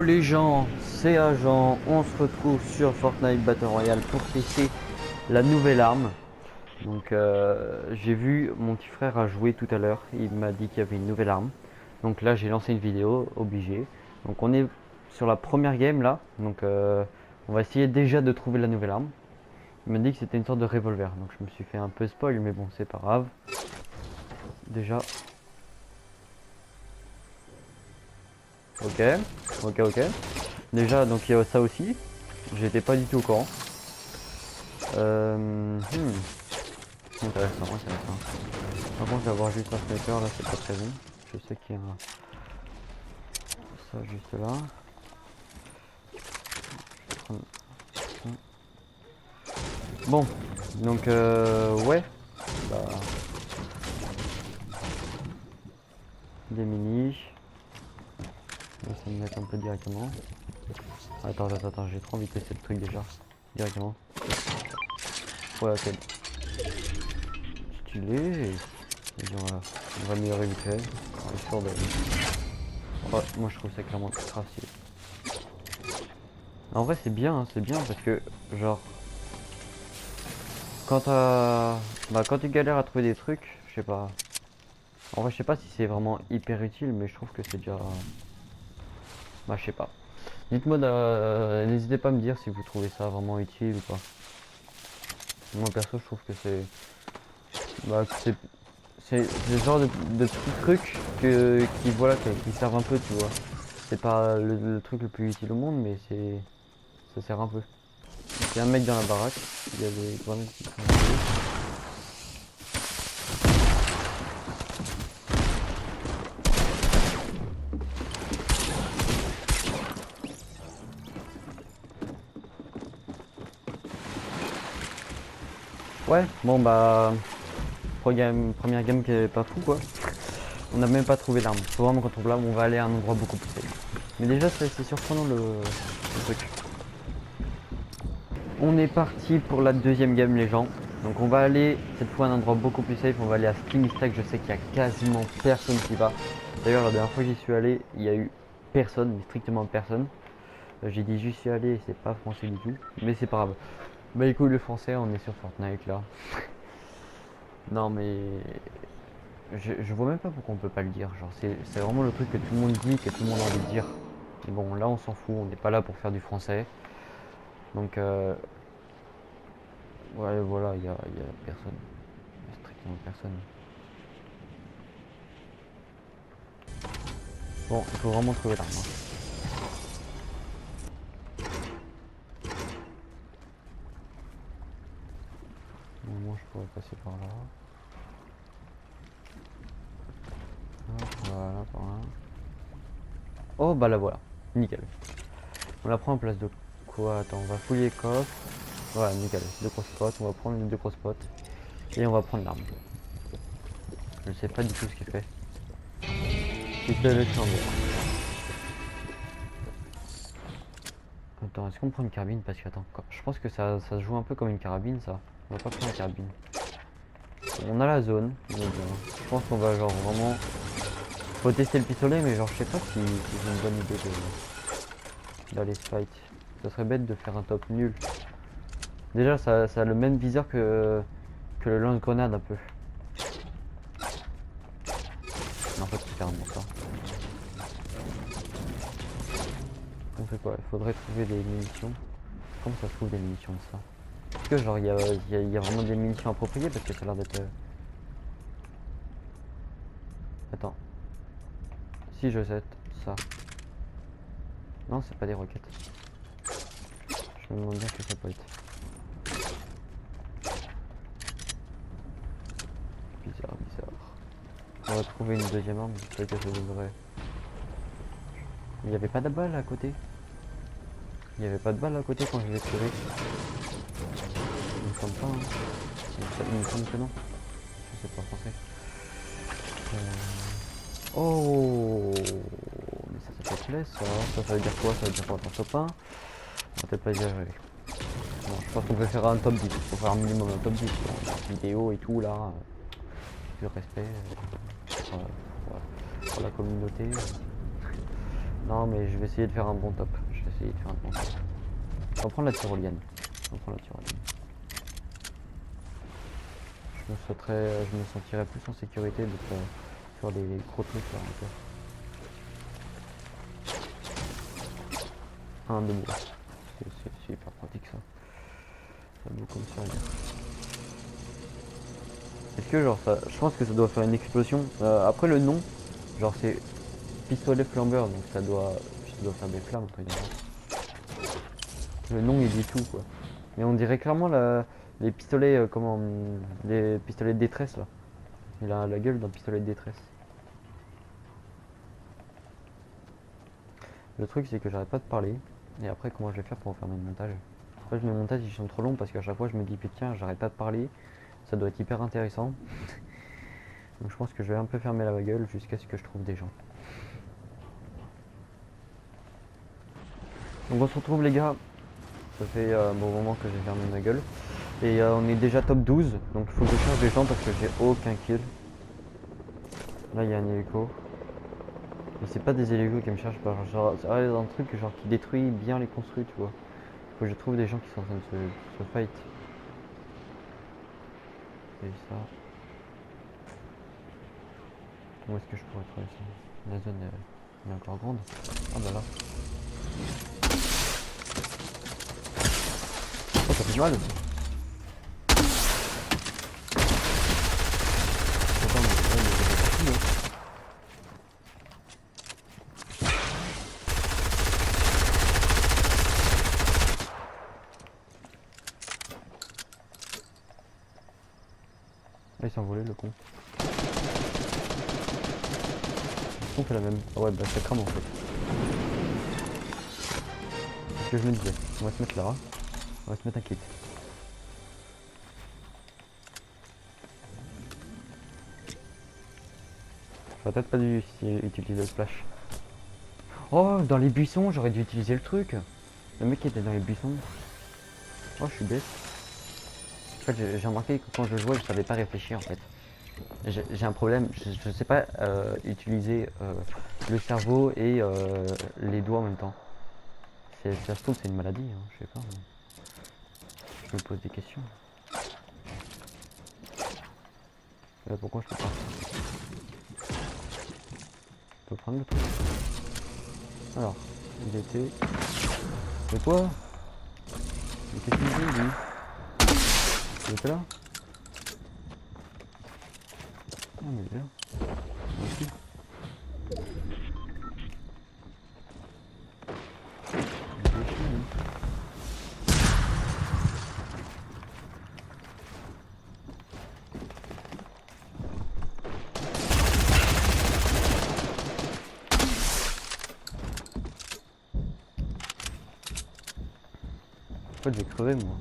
Les gens, c'est Agent, on se retrouve sur Fortnite Battle Royale pour tester la nouvelle arme. Donc j'ai vu mon petit frère a joué tout à l'heure, il m'a dit qu'il y avait une nouvelle arme. Donc là j'ai lancé une vidéo, obligé. Donc on est sur la première game là, donc on va essayer déjà de trouver la nouvelle arme. Il m'a dit que c'était une sorte de revolver, donc je me suis fait un peu spoil mais bon c'est pas grave. Déjà, ok, ok. Déjà donc il y a ça aussi, j'étais pas du tout au courant. Intéressant, intéressant. Par contre, d'avoir juste un sniper là, c'est pas très bon. Je sais qu'il y a ça juste là. Bon, donc ouais, bah, des mini. On va essayer de mettre un peu directement. Attends, j'ai trop envie de tester le truc déjà. Directement. Ouais, ok. Stylé. Et on va améliorer vite fait. Histoire de... Ouais, moi je trouve ça clairement ultra stylé. En vrai, c'est bien parce que, genre, quand tu galères à trouver des trucs, je sais pas. En vrai, je sais pas si c'est vraiment hyper utile, mais je trouve que c'est déjà. Bah, je sais pas. Dites-moi, n'hésitez pas à me dire si vous trouvez ça vraiment utile ou pas. Moi, perso, je trouve que c'est. Bah, c'est le genre de petits trucs voilà, qui servent un peu, tu vois. C'est pas le truc le plus utile au monde, mais ça sert un peu. Il y a un mec dans la baraque, il y a des grenades qui sont là. Ouais, bon bah, première game qui est pas fou quoi. On n'a même pas trouvé l'arme. Faut vraiment qu'on trouve l'arme, on va aller à un endroit beaucoup plus safe. Mais déjà, c'est surprenant le truc. On est parti pour la deuxième game, les gens. Donc on va aller cette fois à un endroit beaucoup plus safe. On va aller à Skinny Stack. Je sais qu'il y a quasiment personne qui va. D'ailleurs, la dernière fois que j'y suis allé, il y a eu personne, mais strictement personne. J'ai dit j'y suis allé et c'est pas français du tout. Mais c'est pas grave. Bah écoute, le français, on est sur Fortnite là. Non mais je vois même pas pourquoi on peut pas le dire. Genre c'est vraiment le truc que tout le monde dit, que tout le monde a envie de dire. Mais bon, là on s'en fout, on n'est pas là pour faire du français. Donc ouais, voilà, il y a personne. Il y a strictement personne. Bon, il faut vraiment trouver l'arme, hein. Moi je pourrais passer par là. Hop, voilà, par là. Oh bah la voilà, nickel. On la prend en place de quoi? Attends, on va fouiller les coffres. Voilà, nickel, deux gros spots, on va prendre les deux gros spots. Et on va prendre l'arme. Je sais pas du tout ce qu'il fait. Pistolet chambre. Attends, est-ce qu'on prend une carabine? Parce que attends, je pense que ça se joue un peu comme une carabine ça. On va pas prendre une carabine. On a la zone, donc je pense qu'on va genre vraiment... Faut tester le pistolet mais genre je sais pas si c'est une bonne idée d'aller se fight. Ça serait bête de faire un top nul. Déjà ça a le même viseur que le lance-grenade un peu. Mais en fait c'est carrément ça. On fait quoi? Il faudrait trouver des munitions. Comment ça se trouve des munitions de ça? Est-ce que genre il y a vraiment des munitions appropriées parce que ça a l'air d'être... Attends. Si je jette ça. Non, c'est pas des roquettes. Je me demande bien ce que ça peut être. Bizarre. On va trouver une deuxième arme. Peut-être que ça devrait... Il n'y avait pas de balle à côté. Il n'y avait pas de balle à côté quand je l'ai tiré. Il me semble pas, hein. Il me semble que non. Je sais pas français. Oh, mais ça fait plaisir ça. Ça veut dire quoi? Ça veut dire quoi? Un top 1? On va peut-être pas dire. Bon, je pense qu'on peut faire un top 10. Il faut faire un minimum un top 10. Vidéo et tout là. Du respect pour la communauté. Non, mais je vais essayer de faire un bon top. Je vais essayer de faire un bon top. On va prendre la tyrolienne. On va prendre la tyrolienne. Je me sentirais plus en sécurité de faire des gros trucs là. Un de bois. C'est hyper pratique ça. Ça vaut comme ça. Est-ce que genre ça. Je pense que ça doit faire une explosion. Après le nom, genre c'est pistolet flambeur, donc ça doit faire des flammes entre guillemets. Le nom il dit tout quoi. Mais on dirait clairement les pistolets les pistolets de détresse là. Il a la gueule d'un pistolet de détresse. Le truc c'est que j'arrête pas de parler. Et après comment je vais faire pour faire mes montages. Après mes montages ils sont trop longs parce qu'à chaque fois je me dis putain j'arrête pas de parler. Ça doit être hyper intéressant. Donc je pense que je vais un peu fermer la gueule jusqu'à ce que je trouve des gens. Donc on se retrouve les gars. Ça fait un bon moment que j'ai fermé ma gueule. Et on est déjà top 12. Donc il faut que je change les gens parce que j'ai aucun kill. Là il y a un hélico. Mais c'est pas des hélicos qui me cherchent pas. Genre c'est un truc genre qui détruit bien les construits tu vois. Faut que je trouve des gens qui sont en train de se fight. Et ça. Où est-ce que je pourrais trouver ça? La zone elle est encore grande. Ah bah là. Oh ça fait du mal aussi. Attends, mais ouais, mais c'est pas parti, hein. Ah, il s'est envolé le con. On fait la même. Ah ouais bah ça crame en fait. C'est ce que je me disais. On va se mettre là. On va se mettre un kit. J'aurais peut-être pas dû utiliser le flash. Oh dans les buissons j'aurais dû utiliser le truc. Le mec qui était dans les buissons. Oh je suis bête. En fait j'ai remarqué que quand je jouais je savais pas réfléchir en fait. J'ai un problème, je sais pas utiliser le cerveau et les doigts en même temps. Ça se trouve c'est une maladie, hein, je sais pas. Je me pose des questions. Pourquoi je peux pas? Je peux prendre le truc. Alors, il était... Mais quoi? Mais qu'est-ce qu'il dit lui? Il était là? Ah mais il est là. Moi aussi. En fait j'ai crevé moi.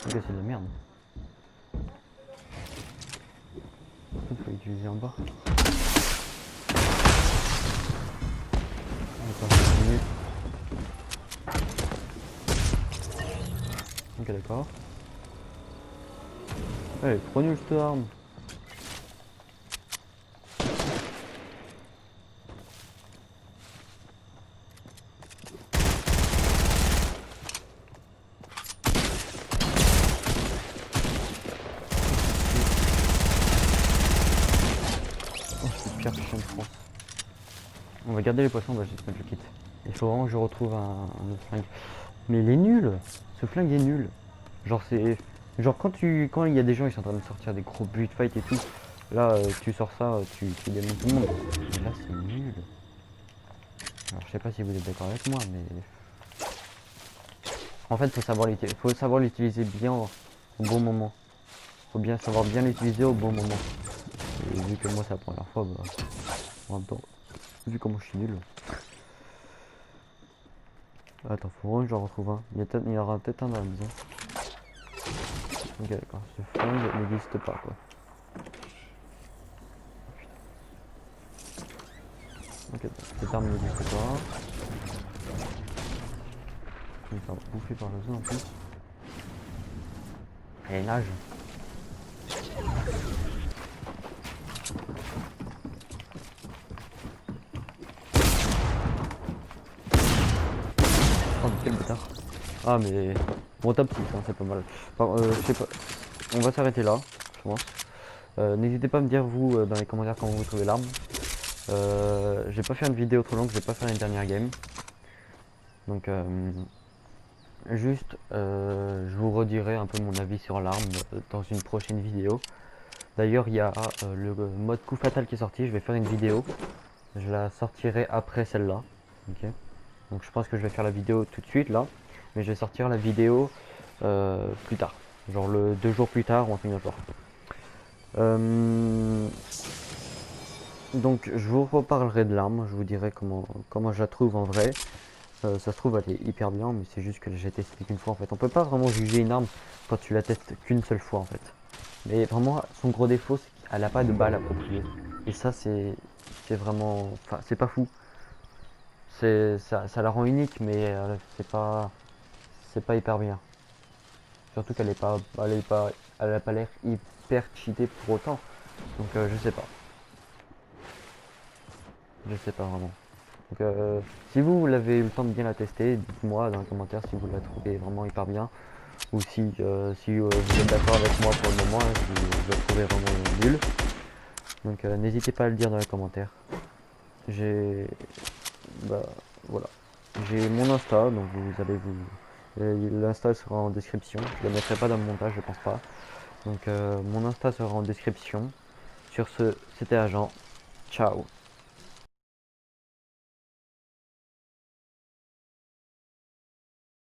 Ok c'est de la merde. Il faut utiliser en bas. Attends, ok d'accord. Allez, trop nul cette arme. Oh, c'est le pire chien de France. On va garder les poissons, on va juste mettre le kit. Il faut vraiment que je retrouve un autre flingue. Mais il est nul. Ce flingue est nul. Genre c'est... Genre quand il y a des gens qui sont en train de sortir des gros buts de fight et tout, là tu sors ça, tu démontes tout le monde. Mais là c'est nul. Alors je sais pas si vous êtes d'accord avec moi mais... En fait faut savoir l'utiliser bien au bon moment. Faut bien savoir bien l'utiliser au bon moment. Et vu que moi c'est la première fois, bah... En même temps, vu comment je suis nul. Attends, faut vraiment que j'en retrouve un. Il y aura peut-être un dans la maison. Ok d'accord, ce flingue n'existe pas quoi. Ok, cette arme n'existe pas. Je vais me faire bouffer par le zoo en plus. Elle nage. Ah mais bon top 6 hein, c'est pas mal. Je sais pas. On va s'arrêter là, je pense. N'hésitez pas à me dire vous dans les commentaires comment vous trouvez l'arme. Je vais pas faire une vidéo trop longue, je vais pas faire une dernière game. Donc juste je vous redirai un peu mon avis sur l'arme dans une prochaine vidéo. D'ailleurs il y a le mode coup fatal qui est sorti, je vais faire une vidéo. Je la sortirai après celle-là. Ok. Donc je pense que je vais faire la vidéo tout de suite là. Mais je vais sortir la vidéo plus tard. Genre le 2 jours plus tard ou un truc de genre. Donc je vous reparlerai de l'arme, je vous dirai comment je la trouve en vrai. Ça se trouve elle est hyper bien, mais c'est juste que j'ai testé qu'une fois en fait. On peut pas vraiment juger une arme quand tu la testes qu'une seule fois en fait. Mais vraiment son gros défaut c'est qu'elle a pas de balle appropriée. Et ça c'est vraiment. Enfin c'est pas fou. Ça la rend unique mais c'est pas hyper bien. Surtout qu'elle est pas. Elle a pas l'air hyper cheatée pour autant. Donc je sais pas. Je sais pas vraiment. Donc, si vous l'avez eu le temps de bien la tester, dites-moi dans les commentaires si vous la trouvez vraiment hyper bien ou si vous êtes d'accord avec moi pour le moment, si vous la trouvez vraiment nulle. Donc n'hésitez pas à le dire dans les commentaires. J'ai bah, voilà. J'ai mon Insta, donc vous allez vous. L'Insta sera en description. Je ne le mettrai pas dans le montage, je pense pas. Donc mon Insta sera en description. Sur ce, c'était Agent. Ciao.